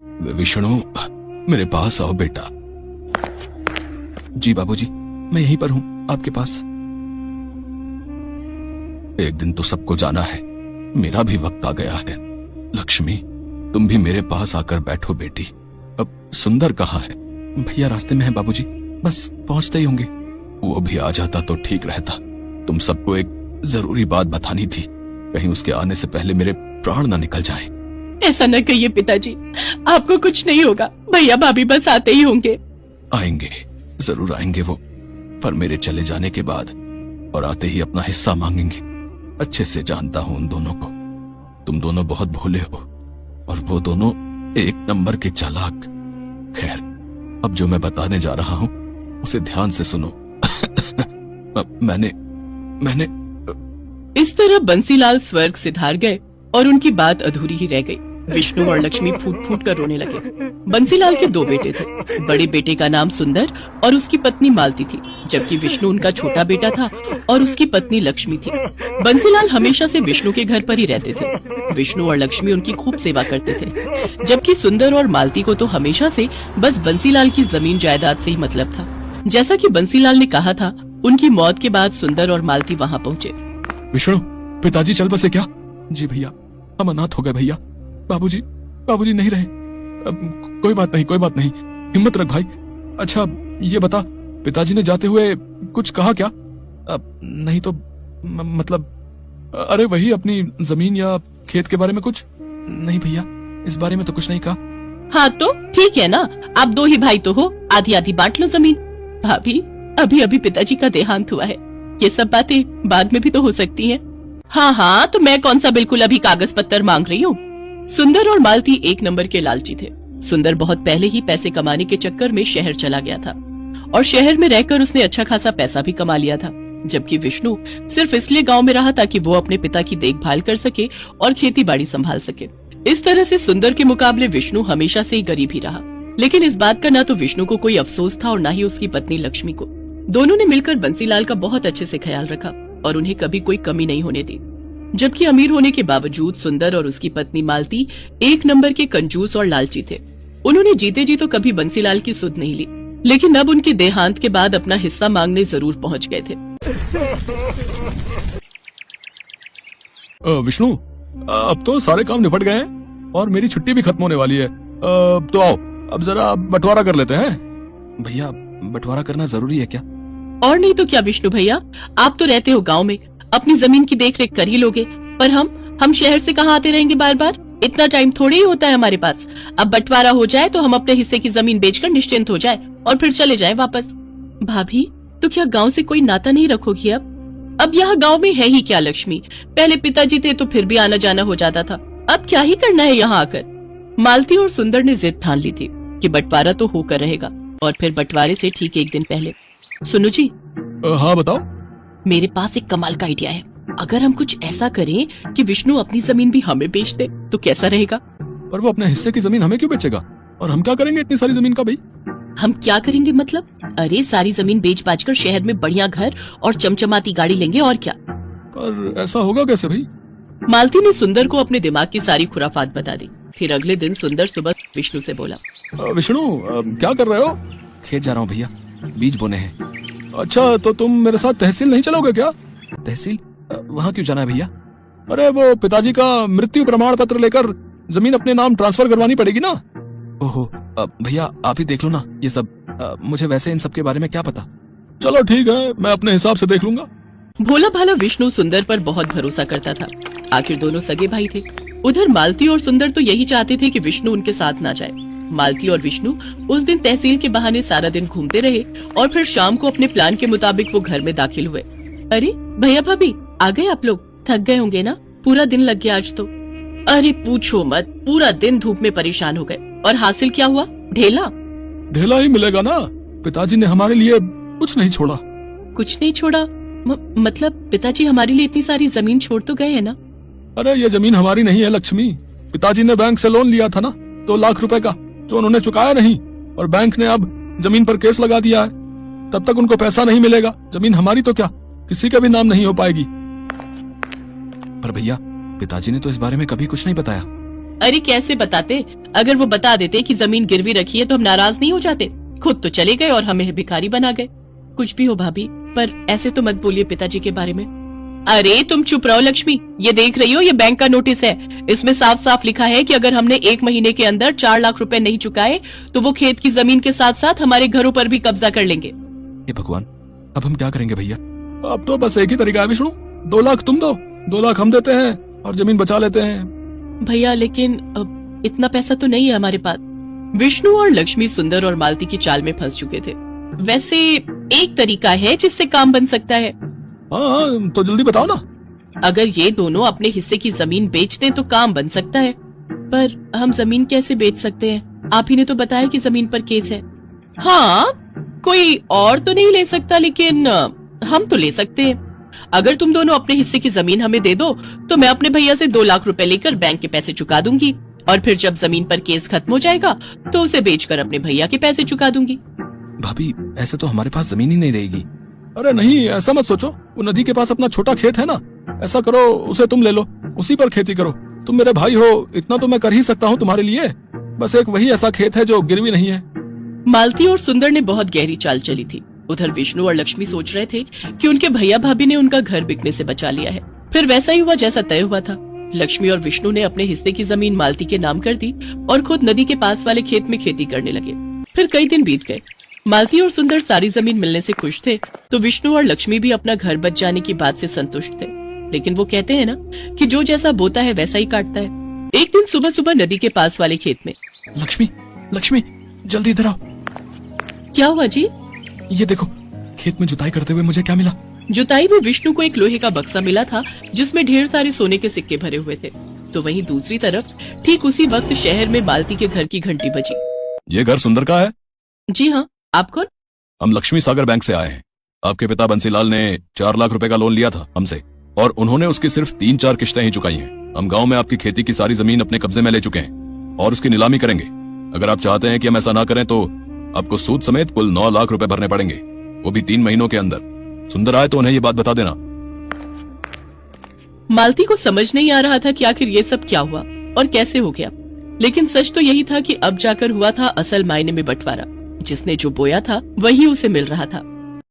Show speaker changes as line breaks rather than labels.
विष्णु, मेरे पास आओ बेटा। जी बाबूजी, मैं यहीं पर हूं आपके पास। एक दिन तो सबको जाना है, मेरा भी वक्त आ गया है। लक्ष्मी, तुम भी मेरे पास आकर बैठो बेटी। अब सुंदर कहाँ है? भैया रास्ते में है बाबूजी, बस पहुंचते ही होंगे। वो भी आ जाता तो ठीक रहता। तुम सबको एक जरूरी बात बतानी थी, कहीं उसके आने से पहले मेरे प्राण न निकल जाएं।
ऐसा न कहिए पिताजी, आपको कुछ नहीं होगा। भैया भाभी बस आते ही होंगे।
आएंगे, जरूर आएंगे वो, पर मेरे चले जाने के बाद और आते ही अपना हिस्सा मांगेंगे। अच्छे से जानता हूं उन दोनों को। तुम दोनों बहुत भोले हो और वो दोनों एक नंबर के चालाक। खैर, अब जो मैं बताने जा रहा हूं उसे ध्यान से सुनो। मैंने
इस तरह बंसीलाल स्वर्ग सिधार गए और उनकी बात अधूरी ही रह गई। विष्णु और लक्ष्मी फूट फूट कर रोने लगे। बंसीलाल के 2 बेटे थे। बड़े बेटे का नाम सुंदर और उसकी पत्नी मालती थी, जबकि विष्णु उनका छोटा बेटा था और उसकी पत्नी लक्ष्मी थी। बंसीलाल हमेशा से विष्णु के घर पर ही रहते थे। विष्णु और लक्ष्मी उनकी खूब सेवा करते थे, जबकि सुंदर और मालती को तो हमेशा से बस बंसीलाल की जमीन जायदाद से ही मतलब था। जैसा कि बंसीलाल ने कहा था, उनकी मौत के बाद सुंदर और मालती वहाँ पहुँचे।
विष्णु, पिताजी चल बसे क्या? जी भैया, हम अनाथ हो गए भैया। बाबूजी नहीं रहे। अब कोई बात नहीं, हिम्मत रख भाई। अच्छा ये बता, पिताजी ने जाते हुए कुछ कहा क्या? अब नहीं तो मतलब, अरे वही अपनी जमीन या खेत के बारे में कुछ? नहीं भैया, इस बारे में तो कुछ नहीं कहा।
हाँ तो ठीक है ना, आप 2 ही भाई तो हो, आधी आधी बांट लो जमीन। भाभी, अभी पिताजी का देहांत हुआ है, ये सब बातें बाद में भी तो हो सकती हैं। हाँ, तो मैं कौन सा बिल्कुल अभी कागज पत्तर मांग रही हूँ। सुंदर और मालती एक नंबर के लालची थे। सुंदर बहुत पहले ही पैसे कमाने के चक्कर में शहर चला गया था और शहर में रहकर उसने अच्छा खासा पैसा भी कमा लिया था, जबकि विष्णु सिर्फ इसलिए गांव में रहा ताकि वो अपने पिता की देखभाल कर सके और खेती बाड़ी संभाल सके। इस तरह से सुंदर के मुकाबले विष्णु हमेशा से ही गरीब ही रहा। लेकिन इस बात का ना तो विष्णु को कोई अफसोस था और ना ही उसकी पत्नी लक्ष्मी को। दोनों ने मिलकर बंसीलाल का बहुत अच्छे से ख्याल रखा और उन्हें कभी कोई कमी नहीं होने दी। जबकि अमीर होने के बावजूद सुंदर और उसकी पत्नी मालती एक नंबर के कंजूस और लालची थे। उन्होंने जीते जी तो कभी बंसीलाल की सुध नहीं ली, लेकिन अब उनके देहांत के बाद अपना हिस्सा मांगने जरूर पहुंच गए थे।
विष्णु, अब तो सारे काम निपट गए हैं और मेरी छुट्टी भी खत्म होने वाली है। तो आओ, अब जरा बंटवारा कर लेते हैं। भैया, बंटवारा करना जरूरी है क्या?
और नहीं तो क्या विष्णु भैया, आप तो रहते हो गांव में, अपनी जमीन की देखरेख कर ही लोगे, पर हम शहर से कहाँ आते रहेंगे बार बार। इतना टाइम थोड़ी ही होता है हमारे पास। अब बंटवारा हो जाए तो हम अपने हिस्से की जमीन बेचकर निश्चिंत हो जाए और फिर चले जाए वापस। भाभी, तो क्या गांव से कोई नाता नहीं रखोगी अब यहाँ गांव में है ही क्या लक्ष्मी? पहले पिताजी थे तो फिर भी आना जाना हो जाता था, अब क्या ही करना है यहाँ आकर। मालती और सुंदर ने जिद ठान ली थी कि बंटवारा तो होकर रहेगा। और फिर बंटवारे से ठीक एक दिन पहले, सुनो जी।
हाँ बताओ।
मेरे पास एक कमाल का आइडिया है। अगर हम कुछ ऐसा करें कि विष्णु अपनी जमीन भी हमें बेच दे तो कैसा रहेगा?
पर वो अपने हिस्से की जमीन हमें क्यों बेचेगा? और हम क्या करेंगे इतनी सारी जमीन का भाई?
हम क्या करेंगे मतलब? अरे सारी जमीन बेच बाच कर शहर में बढ़िया घर और चमचमाती गाड़ी लेंगे और क्या।
पर ऐसा होगा कैसे भाई?
मालती ने सुंदर को अपने दिमाग की सारी खुराफात बता दी। फिर अगले दिन सुंदर सुबह विष्णु से बोला,
विष्णु क्या कर रहे हो? खेत जा रहा हूँ भैया, बीज बोने हैं। अच्छा, तो तुम मेरे साथ तहसील नहीं चलोगे क्या? तहसील? वहाँ क्यों जाना है भैया? अरे वो पिताजी का मृत्यु प्रमाण पत्र लेकर जमीन अपने नाम ट्रांसफर करवानी पड़ेगी ना। ओहो, भैया आप ही देख लो ना ये सब, मुझे वैसे इन सब के बारे में क्या पता। चलो ठीक है, मैं अपने हिसाब से देख लूंगा।
भोला भाला विष्णु सुंदर पर बहुत भरोसा करता था। आखिर दोनों सगे भाई थे। उधर मालती और सुंदर तो यही चाहते थे कि विष्णु उनके साथ ना जाए। मालती और विष्णु उस दिन तहसील के बहाने सारा दिन घूमते रहे और फिर शाम को अपने प्लान के मुताबिक वो घर में दाखिल हुए। अरे भैया भाभी, आ गए आप लोग? थक गए होंगे ना, पूरा दिन लग गया आज तो। अरे पूछो मत, पूरा दिन धूप में परेशान हो गए। और हासिल क्या हुआ? ढेला
ही मिलेगा ना। पिताजी ने हमारे लिए कुछ नहीं छोड़ा।
कुछ नहीं छोड़ा? मतलब पिताजी हमारे लिए इतनी सारी जमीन छोड़ तो गए है ना?
अरे ये जमीन हमारी नहीं है लक्ष्मी। पिताजी ने बैंक से लोन लिया था ना 2 लाख रुपए का, जो उन्होंने चुकाया नहीं, और बैंक ने अब जमीन पर केस लगा दिया है। तब तक उनको पैसा नहीं मिलेगा। जमीन हमारी तो क्या, किसी का भी नाम नहीं हो पाएगी। पर भैया, पिताजी ने तो इस बारे में कभी कुछ नहीं बताया।
अरे कैसे बताते? अगर वो बता देते कि जमीन गिरवी रखी है तो हम नाराज नहीं हो जाते। खुद तो चले गए और हमें भिखारी बना गए। कुछ भी हो भाभी, पर ऐसे तो मत बोलिए पिताजी के बारे में। अरे तुम चुप रहो लक्ष्मी, ये देख रही हो, ये बैंक का नोटिस है। इसमें साफ साफ लिखा है कि अगर हमने 1 महीने के अंदर 4 लाख रुपए नहीं चुकाए तो वो खेत की जमीन के साथ साथ हमारे घरों पर भी कब्जा कर लेंगे।
हे भगवान, अब हम क्या करेंगे भैया? अब तो बस एक ही तरीका है विष्णु, 2 लाख तुम दो, 2 लाख हम देते हैं और जमीन बचा लेते हैं।
भैया लेकिन इतना पैसा तो नहीं है हमारे पास। विष्णु और लक्ष्मी सुंदर और मालती की चाल में फंस चुके थे। वैसे एक तरीका है जिससे काम बन सकता है।
हाँ, तो जल्दी बताओ ना।
अगर ये दोनों अपने हिस्से की जमीन बेच दें तो काम बन सकता है। पर हम जमीन कैसे बेच सकते हैं? आप ही ने तो बताया कि जमीन पर केस है। हाँ, कोई और तो नहीं ले सकता, लेकिन हम तो ले सकते हैं। अगर तुम दोनों अपने हिस्से की जमीन हमें दे दो तो मैं अपने भैया से 2 लाख रुपए लेकर बैंक के पैसे चुका दूंगी, और फिर जब जमीन पर केस खत्म हो जाएगा तो उसे बेचकर अपने भैया के पैसे चुका दूंगी।
भाभी, ऐसे तो हमारे पास जमीन ही नहीं रहेगी। अरे नहीं, ऐसा मत सोचो। वो नदी के पास अपना छोटा खेत है ना, ऐसा करो उसे तुम ले लो, उसी पर खेती करो। तुम मेरे भाई हो, इतना तो मैं कर ही सकता हूँ तुम्हारे लिए। बस एक वही ऐसा खेत है जो गिरवी नहीं है।
मालती और सुंदर ने बहुत गहरी चाल चली थी। उधर विष्णु और लक्ष्मी सोच रहे थे कि उनके भैया भाभी ने उनका घर बिकने से बचा लिया है। फिर वैसा ही हुआ जैसा तय हुआ था। लक्ष्मी और विष्णु ने अपने हिस्से की जमीन मालती के नाम कर दी और खुद नदी के पास वाले खेत में खेती करने लगे। फिर कई दिन बीत गए। मालती और सुंदर सारी जमीन मिलने से खुश थे, तो विष्णु और लक्ष्मी भी अपना घर बच जाने की बात से संतुष्ट थे। लेकिन वो कहते हैं ना कि जो जैसा बोता है वैसा ही काटता है। एक दिन सुबह सुबह नदी के पास वाले खेत में,
लक्ष्मी, लक्ष्मी, जल्दी इधर आओ।
क्या हुआ जी?
ये देखो, खेत में जुताई करते हुए मुझे क्या मिला?
जुताई में विष्णु को एक लोहे का बक्सा मिला था जिसमें ढेर सारे सोने के सिक्के भरे हुए थे। तो वहीं दूसरी तरफ ठीक उसी वक्त शहर में मालती के घर की घंटी बजी।
ये घर सुंदर का है?
जी हाँ, आप कौन?
हम लक्ष्मी सागर बैंक से आए हैं। आपके पिता बंसीलाल ने 4 लाख रुपए का लोन लिया था हमसे, और उन्होंने उसकी सिर्फ 3-4 किश्तें ही चुकाई हैं। हम गांव में आपकी खेती की सारी जमीन अपने कब्जे में ले चुके हैं और उसकी नीलामी करेंगे। अगर आप चाहते हैं कि हम ऐसा ना करें तो आपको सूद समेत कुल 9 लाख रुपए भरने पड़ेंगे, वो भी 3 महीनों के अंदर। सुंदर आए तो उन्हें ये बात बता देना।
मालती को समझ नहीं आ रहा था कि आखिर ये सब क्या हुआ और कैसे हो गया, लेकिन सच तो यही था कि अब जाकर हुआ था असल मायने में बंटवारा। जिसने जो बोया था वही उसे मिल रहा था।